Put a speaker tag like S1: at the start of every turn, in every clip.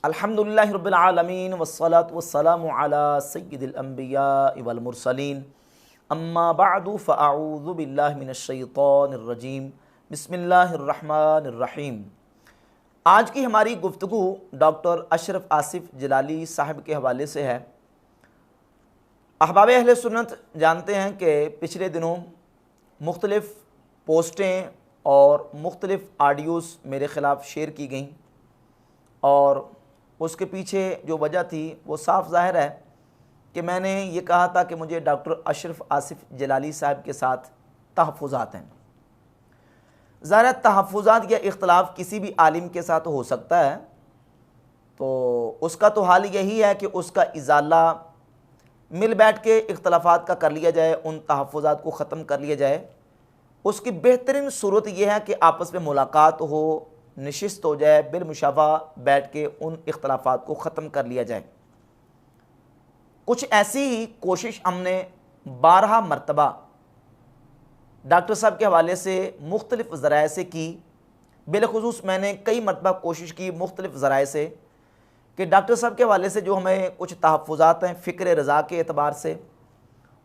S1: अल्हम्दुलिल्लाहि रब्बिल आलमीन वस्सलातु वस्सलामु अला सय्यिदिल अंबिया वल मुरसलीन अम्मा बअदु फ़अऊज़ु बिल्लाहि मिनश शैतानिर रजीम बिस्मिल्लाहिर रहमानिर रहीम। आज की हमारी गुफ्तगू डॉक्टर अशरफ आसिफ जलाली साहब के हवाले से है। अहबाब अहले सुन्नत जानते हैं कि पिछले दिनों मुख्तलिफ़ पोस्टें और मुख्तलिफ़ ऑडियोज़ मेरे ख़िलाफ़ शेयर की गईं और उसके पीछे जो वजह थी वो साफ ज़ाहिर है कि मैंने ये कहा था कि मुझे डॉक्टर अशरफ आसिफ जलाली साहब के साथ तहफ़्फ़ुज़ात हैं। ज़ाहिर तहफ़्फ़ुज़ात या इख्तलाफ किसी भी आलिम के साथ हो सकता है, तो उसका तो हाल यही है कि उसका इज़ाला मिल बैठ के इख्तलाफात का कर लिया जाए, उन तहफ़्फ़ुज़ात को ख़त्म कर लिया जाए। उसकी बेहतरीन सूरत यह है कि आपस में मुलाकात हो, नशिस्त हो जाए, बिलमुशाफा बैठ के उन इख्तलाफात को ख़त्म कर लिया जाए। कुछ ऐसी ही कोशिश हमने 12 मरतबा डॉक्टर साहब के हवाले से मुख्तलिफ़ ज़राए से की। बिलख़ुसूस मैंने कई मरतबा कोशिश की मुख्तलिफ़ ज़राए से कि डॉक्टर साहब के हवाले से जो हमें कुछ तहफ़्फ़ुज़ात हैं फ़िक्र रज़ा के एतबार से,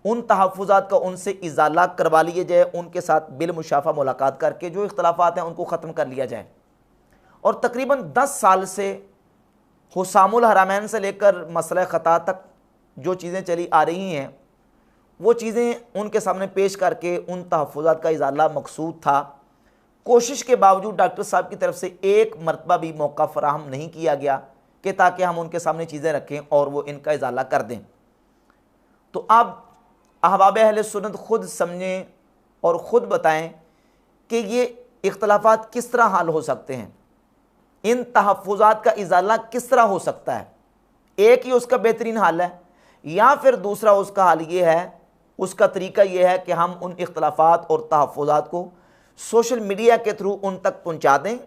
S1: उन तहफ़्फ़ुज़ात का उनसे इज़ाला करवा लिया जाए, उनके साथ बिलमुशाफा मुलाकात करके जो इख्तलाफात हैं उनको ख़त्म कर लिया जाए। और तकरीबन 10 साल से हुसामुल हरमैन से लेकर मसला ख़ता तक जो चीज़ें चली आ रही हैं वो चीज़ें उनके सामने पेश करके उन तहफ़्फ़ुज़ात का इज़ाला मकसूद था। कोशिश के बावजूद डॉक्टर साहब की तरफ से एक मरतबा भी मौका फ़राहम नहीं किया गया कि ताकि हम उनके सामने चीज़ें रखें और वो इनका इज़ाला कर दें। तो अब अहबाब अहले सुन्नत ख़ुद समझें और ख़ुद बताएं कि ये इख्तलाफात किस तरह हल हो सकते हैं, इन तहफ़्फ़ुज़ात का इज़ाला किस तरह हो सकता है। एक ही उसका बेहतरीन हल है या फिर दूसरा उसका हल ये है, उसका तरीका ये है कि हम उन इख्तलाफात और तहफ़्फ़ुज़ात को सोशल मीडिया के थ्रू उन तक पहुँचा दें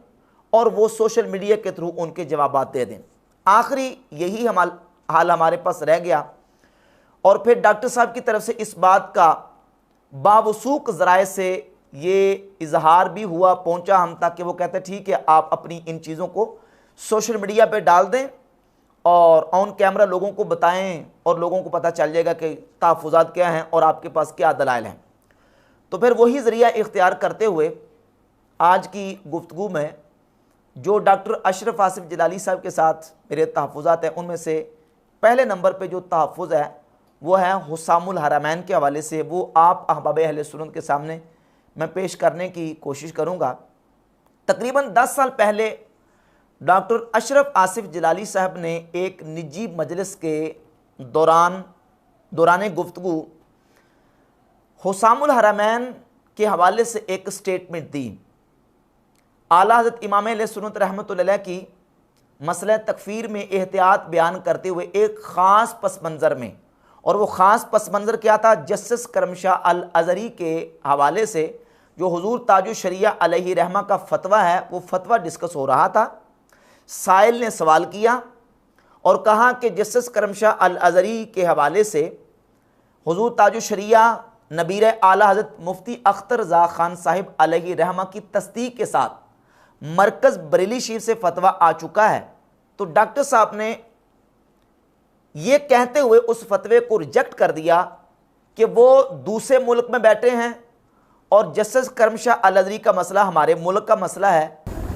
S1: और वो सोशल मीडिया के थ्रू उनके जवाबात दे दें। आखिरी यही हाल हमारे पास रह गया। और फिर डॉक्टर साहब की तरफ से इस बात का बावसूख ज़राए से ये इजहार भी हुआ, पहुंचा हम तक कि वो कहते हैं ठीक है आप अपनी इन चीज़ों को सोशल मीडिया पे डाल दें और ऑन कैमरा लोगों को बताएं और लोगों को पता चल जाएगा कि तहफ़्फ़ुज़ात क्या हैं और आपके पास क्या दलाइल हैं। तो फिर वही ज़रिया इख्तियार करते हुए आज की गुफ्तगू में जो डॉक्टर अशरफ आसिफ जलाली साहब के साथ मेरे तहफ़्फ़ुज़ात हैं उनमें से पहले नंबर पर जो तहफ़्फ़ुज़ है वो है हुसामुल हरमैन के हवाले से। वो आप अहबाब अहले सुन्नत के सामने मैं पेश करने की कोशिश करूंगा। तकरीबन 10 साल पहले डॉक्टर अशरफ आसिफ जलाली साहब ने एक निजी मजलिस के दौरान गुफ्तगू हुसामुल हरमैन के हवाले से एक स्टेटमेंट दी। आला हज़रत इमाम अहले सुन्नत रहमतुल्लाह अलैह की मसला तकफ़ीर में एहतियात बयान करते हुए एक ख़ास पस मंज़र में, और वो ख़ास पस मंज़र क्या था, जस्टिस करमशाह अल अज़हरी के हवाले से जो हुज़ूर ताजुश शरिया अलैहि रहमा का फ़तवा है वो फ़तवा डिस्कस हो रहा था। साइल ने सवाल किया और कहा कि जस्टिस करमशाह अल अज़हरी के हवाले से हुज़ूर ताजुश शरिया नबीर आला हज़रत मुफ्ती अख्तर रज़ा ख़ान साहिब अलैहि रहमा की तस्दीक के साथ मरकज़ बरेली शरीफ से फ़तवा आ चुका है। तो डॉक्टर साहब ने ये कहते हुए उस फतवे को रिजेक्ट कर दिया कि वो दूसरे मुल्क में बैठे हैं और जस्टिस करमशाह अल अज़हरी का मसला हमारे मुल्क का मसला है।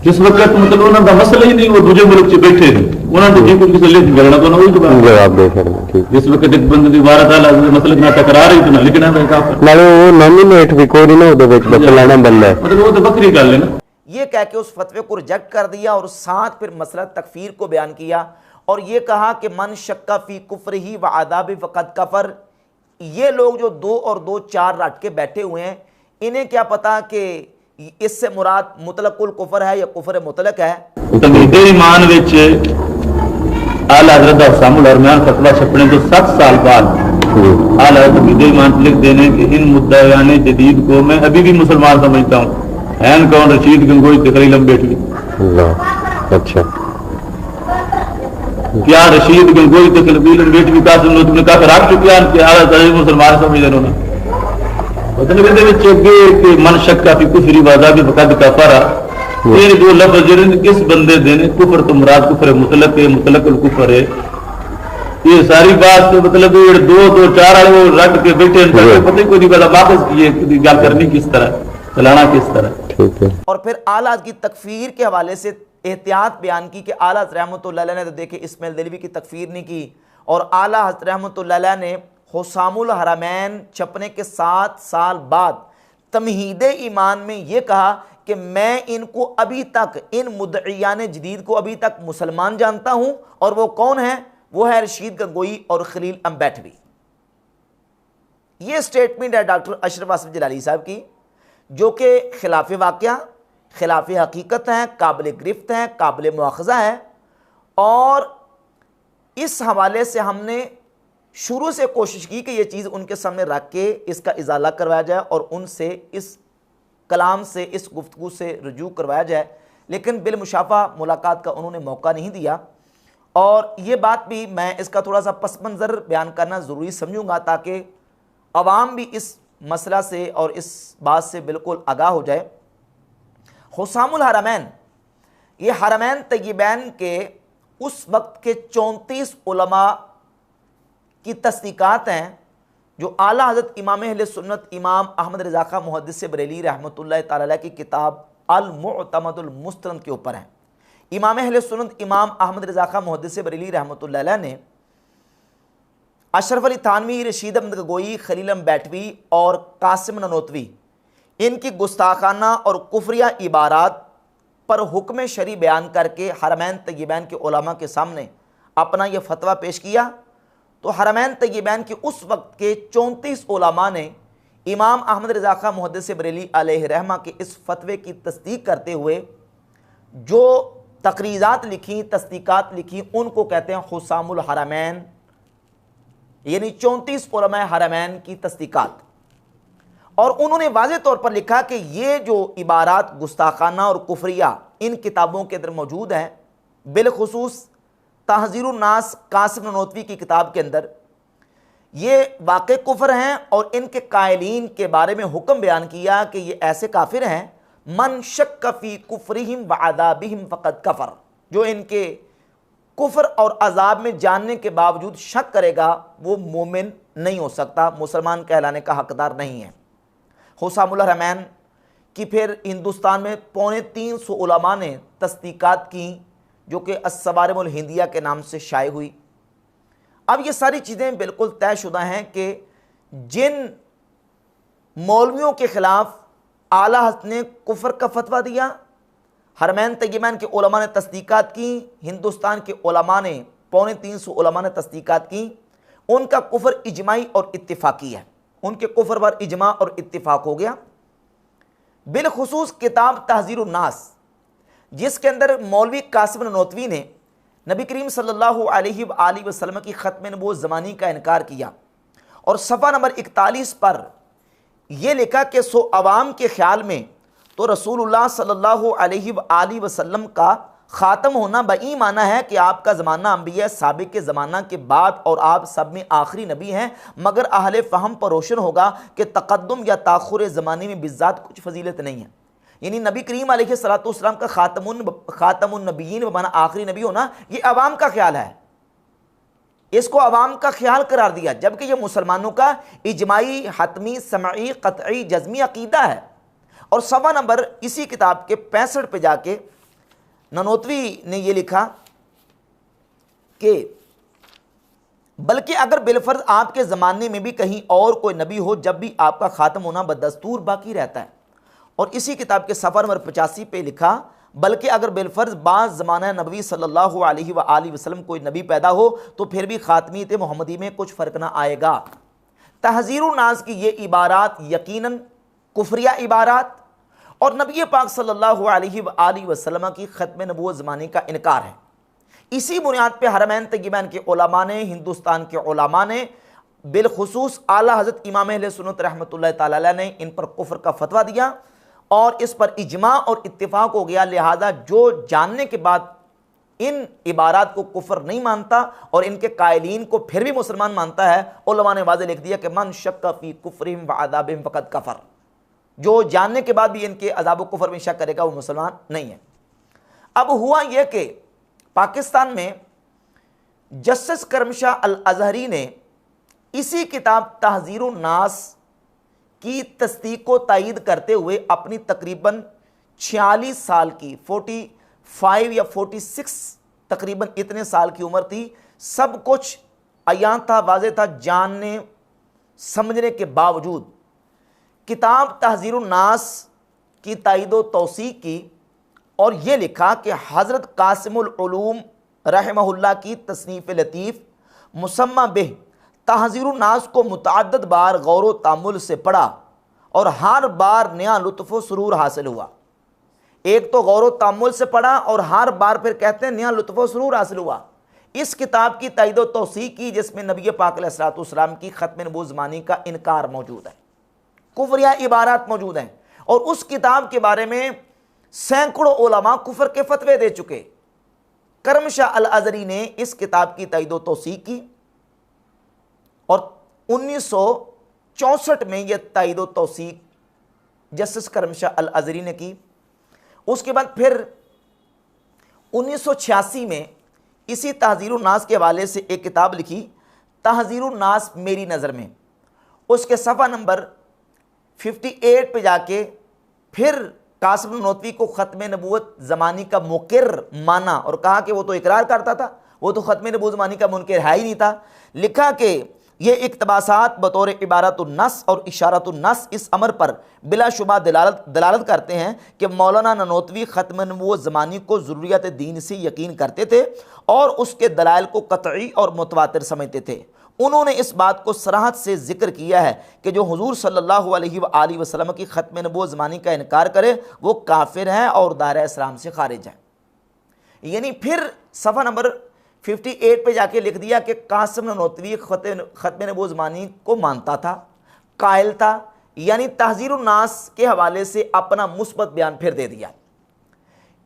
S2: जिस वक्त मतलब उन्होंने मसला ही नहीं, वो दूसरे मुल्क से बैठे थे, उन्होंने जी कुछ लिख करना तो ना वही जवाब दे सकते। जिस वक्त एक बंदे दी इबारत आला मसले में तकरार ही तो ना लिखना है काफिर, नाले वो नॉमिनेट भी कोई ना उदे विच बतलाना बंदा है, मतलब वो तो बकरी गल है ना।
S1: ये कह के उस फतवे को रिजेक्ट कर दिया और साथ फिर मसला तकफीर को बयान किया और ये कहा कि मन शक्का फी कुफ्रिही व आदाबी फ़क़द कफ़र। ये लोग जो 2 और 2 4 रट के बैठे हुए हैं, इन्हें क्या पता कि इससे मुराद मुतलकुल कुफ्र है या कुफ्र मुतलक है।
S2: तमीदे ईमान विच आला हज़रत हुसामुल हरमैन फतवा छपने तो 7 साल बाद आला हज़रत तमीदे ईमान लिख देने कि इन मुद्दायाने जदीद को मैं अभी भी मुसलमान समझता हूँ। हैन कौन रशीद गंगोई तकरीर बेटवी।
S1: अच्छा,
S2: क्या रशीद गंगोई तकरीर बेटवी का सुनो तुमने कहा राख चुकिया कि आला हज़रत मुसलमान समझ रहे हो। मन शक्का फी कुफ्री वादा भी फ़क़द कफ़रा ये दो लफ्ज जिन किस बंदे देने कुफर तो मुराद कुफर मुतलक है, मुतलक कुफर है। ये सारी बात तो मतलब ये दो चार आले वो रट के बैठे पता ही कोई नहीं पता वापस ये गल करनी किस तरह, चलाना किस तरह। ठीक है।
S1: और फिर आला की तकफीर के हवाले से एहतियात बयान की कि आला रहमतुल्लाह अलैह ने तो देखे इस्माइल देलवी की तकफीर नहीं की, और आला रहमतुल्लाह अलैह ने हुसामुल हरमैन छपने के 7 साल बाद तमहीदे ईमान में ये कहा कि मैं इनको अभी तक, इन मुद्दईयान जदीद को अभी तक मुसलमान जानता हूं, और वो कौन है? वो है रशीद गंगोई और खलील अम्बैठवी। ये स्टेटमेंट है डॉक्टर अशरफ आसिफ जलाली साहब की, जो कि खिलाफ वाक़या, खिलाफ हकीकत है, काबिल गिरफ्त है, काबिल मुआखज़ा है। और इस हवाले से हमने शुरू से कोशिश की कि ये चीज़ उनके सामने रख के इसका इजाला करवाया जाए और उनसे इस कलाम से, इस गुफ्तगू से रुजू करवाया जाए, लेकिन बिलमुशाफा मुलाकात का उन्होंने मौका नहीं दिया। और ये बात भी मैं इसका थोड़ा सा पस मंज़र बयान करना ज़रूरी समझूंगा ताकि अवाम भी इस मसला से और इस बात से बिल्कुल आगाह हो जाए। हुसामुल हरमैन, ये हरमैन तय्यबैन के उस वक्त के 34 उलमा की तस्दीकात हैं जो आला हज़रत इमाम अहले सुन्नत इमाम अहमद रज़ा खां मुहद्दिस बरेली रहमतुल्लाह तआला अलैह की किताब अल मुअतमदुल मुस्तनद के ऊपर हैं। इमाम अहले सुन्नत इमाम अहमद रज़ा खां मुहद्दिस बरेली रहमतुल्लाह अलैह ने अशरफ अली थानवी, रशीद अहमद गंगोई, खलील अम्बैठवी और कासिम ननोतवी, इनकी गुस्ताखाना और कुफरिया इबारात पर हुक्म शरी बयान करके हरमैन तय्यबैन के उलमा के सामने अपना यह फतवा पेश किया। तो हरमैन तय्यबैन के उस वक्त के 34 उलमा ने इमाम अहमद रज़ा खां मुहद्दिस बरेली अलैहि रहमा के इस फतवे की तस्दीक करते हुए जो तकरीज़ात लिखी, तस्दीकात लिखी, उनको कहते हैं हुसामुल हरमैन, यानी 34 उलमा हरमैन की तस्दीकात। और उन्होंने वाज़ेह तौर पर लिखा कि ये जो इबारात गुस्ताखाना और कुफरिया इन किताबों के अंदर मौजूद हैं, बिलखुसूस तहज़ीरुन नास कासिम ननोतवी की किताब के अंदर, ये वाक़ई कुफर हैं और इनके कायलीन के बारे में हुक्म बयान किया कि ये ऐसे काफिर हैं मन शक्क फी कुफ्रिहिम व अज़ाबिहिम फ़क़द कफ़र, जो इनके कुफर और अजाब में जानने के बावजूद शक करेगा वो मोमिन नहीं हो सकता, मुसलमान कहलाने का हकदार नहीं है। हुसामुल हरमैन की फिर हिंदुस्तान में 350 उलमा ने तस्दीकात की, जो कि अस्सवारिमुल हिंदिया के नाम से शाये हुई। अब ये सारी चीज़ें बिल्कुल तयशुदा हैं कि जिन मौलवियों के ख़िलाफ़ आला हज़रत ने कुफर का फतवा दिया, हरमैन तय्यबैन के उलमा ने तस्दीकात की, हिंदुस्तान के उलमा ने 350 उलमा ने तस्दीकात की, उनका कुफर इजमाई और इत्तिफाकी है, उनके कुफर पर इजमा और इत्तिफाक हो गया। बिलखुसूस किताब तहज़ीरुन नास, जिसके अंदर मौलवी कासिम ननोतवी ने नबी करीम सल्लल्लाहु अलैहि वसल्लम की ख़त्म नबूवत ज़मानी का इनकार किया, और सफ़ा नंबर 41 पर यह लिखा कि सो अवाम के ख्याल में तो रसूलुल्लाह सल्लल्लाहु अलैहि वसल्लम का ख़ातम होना बई माना है कि आपका ज़माना अंबिया साबिक़ के ज़माना के बाद और आप सब में आखिरी नबी हैं, मगर अहले फ़हम पर रोशन होगा कि तक़द्दुम या ताख़ुर ज़माने में बिज़्ज़ात कुछ फजीलत नहीं है। यानी नबी करीम अलैहिस्सलातु वस्सलाम का ख़ातमुन नबिय्यीन माना आखिरी नबी होना, ये अवाम का ख्याल है, इसको अवाम का ख्याल करार दिया, जबकि ये मुसलमानों का इजमाई, हतमी, समई, क़तई, जज़मी अक़ीदा है। और सवा नंबर इसी किताब के 65 पे जाके ननोतवी ने यह लिखा कि बल्कि अगर बिलफर्ज आपके ज़माने में भी कहीं और कोई नबी हो, जब भी आपका ख़ात्म होना बदस्तूर बाकी रहता है। और इसी किताब के सफ़र नंबर 85 पे लिखा, बल्कि अगर बिलफर्ज बाज़ ज़माना नबी सल्लल्लाहु अलैहि वसल्लम कोई नबी पैदा हो तो फिर भी ख़ातमीत मोहम्मदी में कुछ फ़र्क ना आएगा। तहज़ीरुन नास की ये इबारात यकीनन कुफरिया इबारात और नबी पाक सल्लल्लाहु अलैहि वसल्लम की ख़त्म नबूवत ज़माने का इनकार है। इसी बुनियाद पर हरमैन तय्यबैन के उलमा ने, हिंदुस्तान के उलमा ने, बिलखुसूस आला हज़रत इमाम अहले सुन्नत रहमतुल्लाह तआला अलैह ने इन पर कुफ्र का फतवा दिया और इस पर इजमा और इत्तिफाक हो गया। लिहाजा जो जानने के बाद इन इबारात को कुफ्र नहीं मानता और इनके कायलीन को फिर भी मुसलमान मानता है, उलमा ने वाज़ेह लिख दिया कि मन शक्का फी कुफ्रिहिम व अज़ाबिहिम फ़क़द कफ़र, जो जानने के बाद भी इनके अज़ाब व कुफ्र में शक करेगा वो मुसलमान नहीं है। अब हुआ यह कि पाकिस्तान में जस्टिस करमशाह अल अजहरी ने इसी किताब तहज़ीरुन नास की तस्दीक को तायीद करते हुए अपनी तकरीबन 46 साल की 45 या 46 तकरीबन इतने साल की उम्र थी, सब कुछ अयान था, वाज़े था, जानने समझने के बावजूद किताब तहज़ीरुन नास की तायीद व तौसीक की और ये लिखा कि हज़रत कासिमुल उलूम रहमहुल्लाह की तसनीफ़ लतीफ़ मुसम्मा बिह तहज़ीरुन नास को मुतअद्दिद बार गौर व तामुल से पढ़ा और हर बार नया लुत्फ़ व सुरूर हासिल हुआ। एक तो गौर व तामुल से पढ़ा और हर बार फिर कहते हैं नया लुत्फ़ व सुरूर हासिल हुआ। इस किताब की तायीद व तौसीक की जिसमें नबी पाक अलैहिस्सलातु वस्सलाम की ख़त्म नबूवत ज़मानी का इनकार मौजूद है, कुफ्रिया इबारात मौजूद हैं, और उस किताब के बारे में सैकड़ों उलमा कुफर के फतवे दे चुके। करमशाह अल अज़हरी ने इस किताब की तायीद व तौसीक की और 1964 में यह तायीद व तौसीक जस्टिस करमशाह अल अज़हरी ने की। उसके बाद फिर 1986 में इसी तहज़ीरुन नास के हवाले से एक किताब लिखी, तहज़ीरुन नास मेरी नज़र में। उसके सफ़ा नंबर 58 पे जाके फिर कासिम ननोतवी को ख़त्म नबूवत ज़मानी का मुक़िर माना और कहा कि वो तो इकरार करता था, वो तो ख़त्म नबूवत ज़मानी का मुनकिर है ही नहीं था। लिखा कि ये इक़्तिबासात बतौर इबारतुन नस और इशारतुन नस इस अमर पर बिलाशुबा दलालत करते हैं कि मौलाना ननोतवी ख़त्म नबूवत ज़मानी को ज़रूरियत दीन से यकीन करते थे और उसके दलाइल को कतई और मुतवातिर समझते थे। उन्होंने इस बात को सराहत से जिक्र किया है कि जो हुजूर सल्लल्लाहु अलैहि वसल्लम की ख़त्म नबूवत ज़मानी का इनकार करे वो काफिर है और दायरा इस्लाम से खारिज है। यानी फिर सफ़ा नंबर 58 पे जाके लिख दिया कि कासिम ननोतवी ख़त्म नबूवत ज़मानी को मानता था, कायल था, यानी तहज़ीरुन नास के हवाले से अपना मुस्बत बयान फिर दे दिया।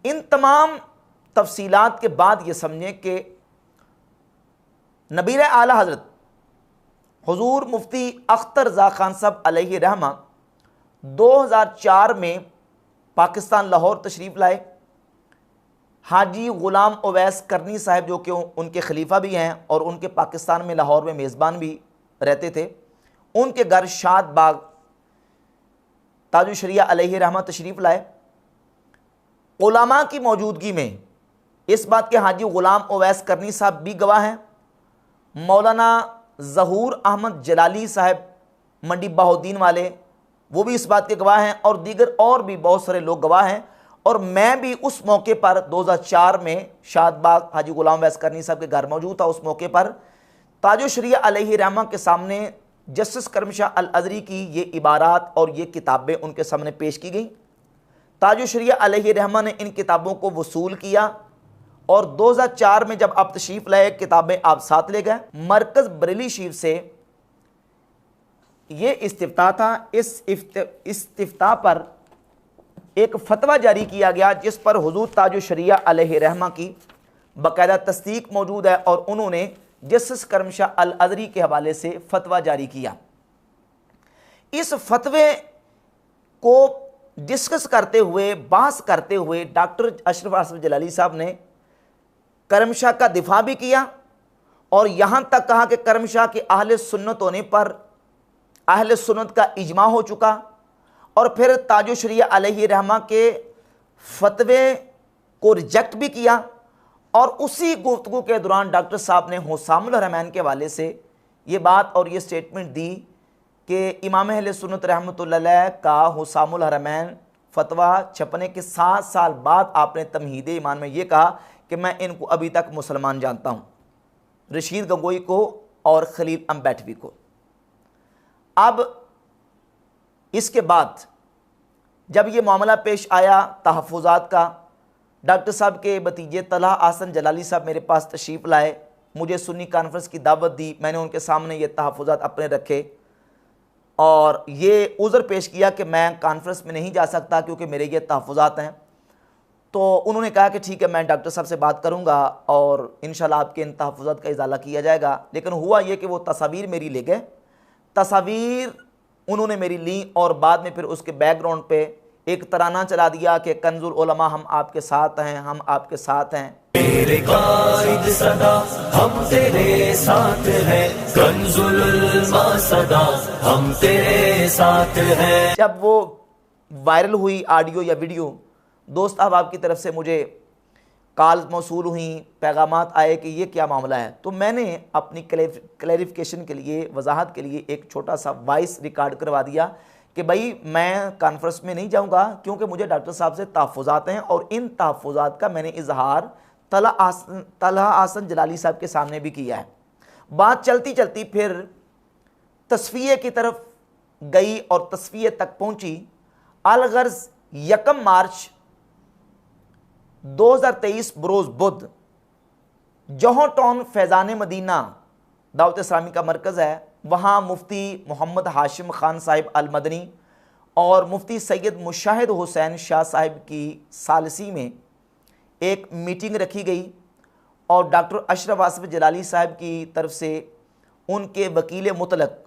S1: इन तमाम तफसीलात के बाद ये समझें कि नबीर आला हज़रत हुजूर मुफ्ती अख्तर रज़ा खान साहब अलैहि रहमा 2004 में पाकिस्तान लाहौर तशरीफ़ लाए। हाजी ग़ुलाम उवैस करनी साहब जो कि उनके खलीफा भी हैं और उनके पाकिस्तान में लाहौर में मेज़बान भी रहते थे, उनके घर शाद बाग ताजुल शरिया अलैहि रहमा तशरीफ़ लाए। उलमा की मौजूदगी में इस बात के हाजी ग़ुलाम उवैस करनी साहब भी गवाह हैं, मौलाना ज़हूर अहमद जलाली साहब मंडी बहाउद्दीन वाले वो भी इस बात के गवाह हैं और दीगर और भी बहुत सारे लोग गवाह हैं। और मैं भी उस मौके पर 2004 में शादबाग हाजी ग़ुलाम उवैस करनी साहब के घर मौजूद था। उस मौके पर ताजुल शरिया अलैहि रहमा के सामने जस्टिस करमशाह अल अज़हरी की ये इबारात और ये किताबें उनके सामने पेश की गई। ताजुल शरिया अलैहि रहमा ने इन किताबों को वसूल किया और 2004 में जब आप तशरीफ़ लाए किताबें आप साथ ले गए। मरकज़ बरेली शरीफ से ये इस्तिफ्ता था। इस इस्तिफ्ता पर एक फतवा जारी किया गया जिस पर हुजूर ताजुल शरिया अलैहि रहमा की बाकायदा तस्दीक मौजूद है और उन्होंने जस्टिस करमशाह अल अज़हरी के हवाले से फतवा जारी किया। इस फतवे को डिस्कस करते हुए, बहस करते हुए डॉक्टर अशरफ असद जलाली साहब ने करमशाह का दिफा भी किया और यहाँ तक कहा कि करमशाह के अहले सुन्नत होने पर अहले सुन्नत का इजमा हो चुका। और फिर ताजुल शरिया अलैहि रहमा के फतवे को रिजेक्ट भी किया और उसी गुफ्तगू के दौरान डॉक्टर साहब ने हुसामुल हरमैन के हवाले से ये बात और ये स्टेटमेंट दी कि इमाम अहले सुन्नत रहमतुल्लाह अलैह का हुसामुल हरमैन फतवा छपने के 7 साल बाद आपने तमहीद ईमान में ये कहा कि मैं इनको अभी तक मुसलमान जानता हूँ, रशीद गंगोई को और खलील अम्बेटवी को। अब इसके बाद जब ये मामला पेश आया तहफ़्फ़ुज़ात का, डॉक्टर साहब के भतीजे तलहा आसन जलाली साहब मेरे पास तशरीफ़ लाए, मुझे सुन्नी कॉन्फ्रेंस की दावत दी, मैंने उनके सामने ये तहफ़्फ़ुज़ात अपने रखे और ये उज़र पेश किया कि मैं कॉन्फ्रेंस में नहीं जा सकता क्योंकि मेरे ये तहफ़्फ़ुज़ात हैं। तो उन्होंने कहा कि ठीक है, मैं डॉक्टर साहब से बात करूँगा और इंशाल्लाह आपके इन तहफ़्फ़ुज़ात का इज़ाला किया जाएगा। लेकिन हुआ ये कि वो तस्वीर मेरी ले गए, तस्वीर उन्होंने मेरी ली और बाद में फिर उसके बैकग्राउंड पे एक तराना चला दिया कि कंजुल उलमा हम आपके साथ हैं, हम आपके साथ हैं।
S3: मेरे कायद सदा हम तेरे साथ हैं, कंजुल उलमा सदा हम तेरे साथ हैं।
S1: जब वो वायरल हुई ऑडियो या वीडियो, दोस्त अहबाब की तरफ से मुझे कॉल मौसूल हुई, पैगामात आए कि ये क्या मामला है। तो मैंने अपनी क्लैरिफिकेशन के लिए, वजाहत के लिए एक छोटा सा वॉइस रिकॉर्ड करवा दिया कि भाई मैं कॉन्फ्रेंस में नहीं जाऊंगा क्योंकि मुझे डॉक्टर साहब से तहफ़्फ़ुज़ात हैं और इन तहफ़्फ़ुज़ात का मैंने इजहार तलहा आसन जलाली साहब के सामने भी किया है। बात चलती चलती फिर तस्फिये की तरफ गई और तस्फिये तक पहुंची। अलगर्ज 1 मार्च 2023 बरोज़ बुध, जौहर टाउन फैज़ान मदीना दावत इस्लामी का मरकज़ है, वहाँ मुफ्ती मोहम्मद हाशिम खान साहिब अल मदनी और मुफ्ती सैयद मुशाहिद हुसैन शाह साहिब की सालसी में एक मीटिंग रखी गई और डॉक्टर अशरफ आसिफ जलाली साहब की तरफ से उनके वकील मुतलक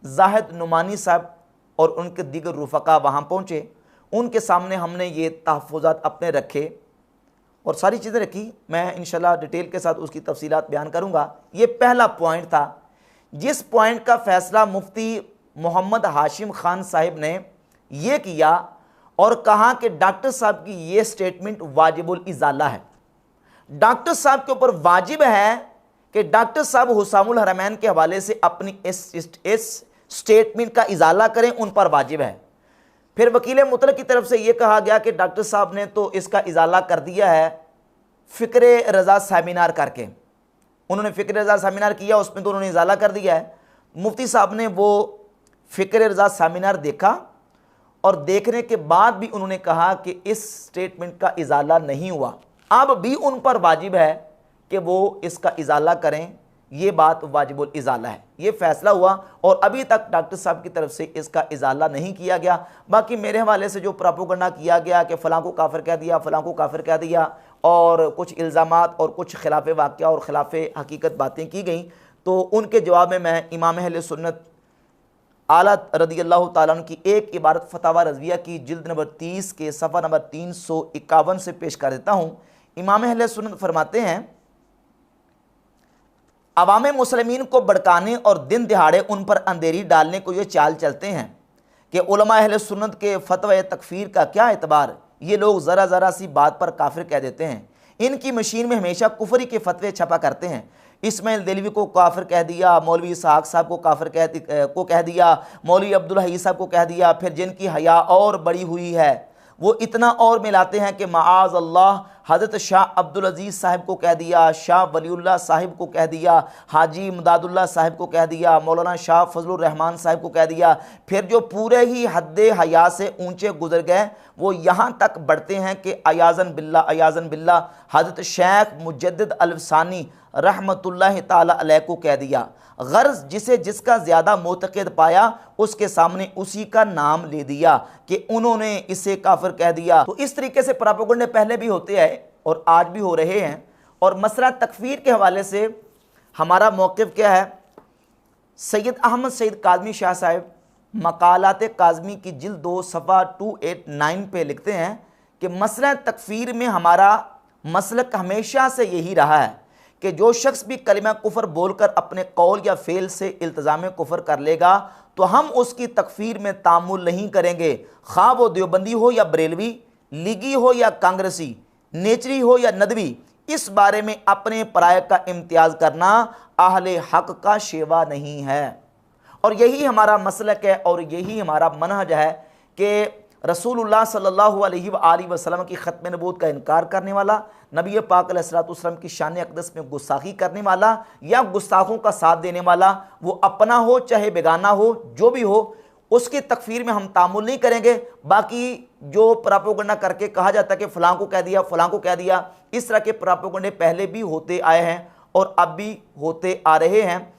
S1: जाहिद नुमानी साहब और उनके दीगर रुफ़का वहाँ पहुँचे। उनके सामने हमने ये तहफ़्फ़ुज़ात अपने रखे और सारी चीज़ें रखी। मैं इंशाल्लाह डिटेल के साथ उसकी तफसीलात बयान करूँगा। ये पहला पॉइंट था जिस पॉइंट का फ़ैसला मुफ्ती मोहम्मद हाशिम खान साहिब ने ये किया और कहा कि डॉक्टर साहब की ये स्टेटमेंट वाजिबुल इजाला है। डॉक्टर साहब के ऊपर वाजिब है कि डॉक्टर साहब हुसामुल हरमैन के हवाले से अपनी इस स्टेटमेंट का इजाला करें, उन पर वाजिब है। फिर वकील मुतलक की तरफ से ये कहा गया कि डॉक्टर साहब ने तो इसका इजाला कर दिया है फ़िक्र रज़ा सेमिनार करके। उन्होंने फ़िक्र रज़ा सेमिनार किया, उसमें तो उन्होंने इजाला कर दिया है। मुफ्ती साहब ने वो फ़िक्र रज़ा सेमिनार देखा और देखने के बाद भी उन्होंने कहा कि इस स्टेटमेंट का इजाला नहीं हुआ। अब भी उन पर वाजिब है कि वो इसका इजाला करें, ये बात वाजिबुल इजाला है। ये फ़ैसला हुआ और अभी तक डॉक्टर साहब की तरफ से इसका इजाला नहीं किया गया। बाकी मेरे हवाले से जो प्रोपेगेंडा किया गया कि फ़लाँ को काफिर कह दिया, फ़लाँ को काफिर कह दिया और कुछ इल्ज़ामात और कुछ खिलाफ वाक़या और खिलाफ हकीकत बातें की गई, तो उनके जवाब में मैं इमाम अहले सुन्नत आला रज़ियल्लाहु ताला अन्हु की एक इबारत फतावा रज़विया की जिल्द नंबर 30 के सफ़ा नंबर 351 से पेश कर देता हूँ। इमाम अहले सुन्नत फरमाते हैं, अवाम मुस्लिमीन को भड़काने और दिन दिहाड़े उन पर अंधेरी डालने को ये चाल चलते हैं कि उलमा अहले सुन्नत के फतवा तकफीर का क्या एतबार, ये लोग ज़रा ज़रा सी बात पर काफिर कह देते हैं। इनकी मशीन में हमेशा कुफरी के फतवे छपा करते हैं। इस्माइल देलवी को काफिर कह दिया, मौलवी इसहाक साहब को काफिर कह दिया, मौलवी अब्दुल हई साहब को कह दिया। फिर जिनकी हया और बड़ी हुई है वो इतना और मिलाते हैं कि माआज़ अल्लाह हज़रत शाह अब्दुल अजीज़ साहब को कह दिया, शाह वलीउल्लाह साहिब को कह दिया, हाजी इमदादुल्लाह साहिब को कह दिया, मौलाना शाह फजलुर रहमान साहिब को कह दिया। फिर जो पूरे ही हद्दे हया से ऊंचे गुजर गए वो यहाँ तक बढ़ते हैं कि अयाज़न बिल्ला हज़रत शेख मुजद्दिद अल-अफ़सानी रहमतुल्लाह ताला अलैह को कह दिया। गर्ज जिसे जिसका ज़्यादा मोतक़िद पाया उसके सामने उसी का नाम ले दिया कि उन्होंने इसे काफिर कह दिया। तो इस तरीके से प्रोपेगेंडे पहले भी होते हैं और आज भी हो रहे हैं। और मसला तकफीर के हवाले से हमारा मौक़िफ़ क्या है? सैयद अहमद सईद काज़मी शाह साहब मकालात काज़मी की जिल्द 2 सफ़ा 289 पे लिखते हैं कि मसला तकफीर में हमारा मसलक हमेशा से यही रहा है कि जो शख्स भी कलिमा कुफर बोलकर अपने कौल या फेल से इल्तज़ाम कुफर कर लेगा तो हम उसकी तकफीर में तामुल नहीं करेंगे, खा वो देवबंदी हो या बरेलवी, लीगी हो या कांग्रेसी, नेचरी हो या नदवी। इस बारे में अपने पराये का इम्तियाज़ करना अहले हक का शेवा नहीं है। और यही हमारा मसलक है और यही हमारा मनहज है कि रसूलुल्लाह सल्लल्लाहु अलैहि वसल्लम की ख़त्म नबूवत का इनकार करने वाला, नबी पाक अलैहिस्सलाम की शान अक़दस में गुस्ताखी करने वाला या गुस्ताखों का साथ देने वाला, वो अपना हो चाहे बेगाना हो, जो भी हो, उसकी तकफीर में हम तामुल नहीं करेंगे। बाकी जो प्रोपेगेंडा करके कहा जाता है कि फ़लाँ को कह दिया, फ़लाँ को कह दिया, इस तरह के प्रोपेगेंडे पहले भी होते आए हैं और अब भी होते आ रहे हैं।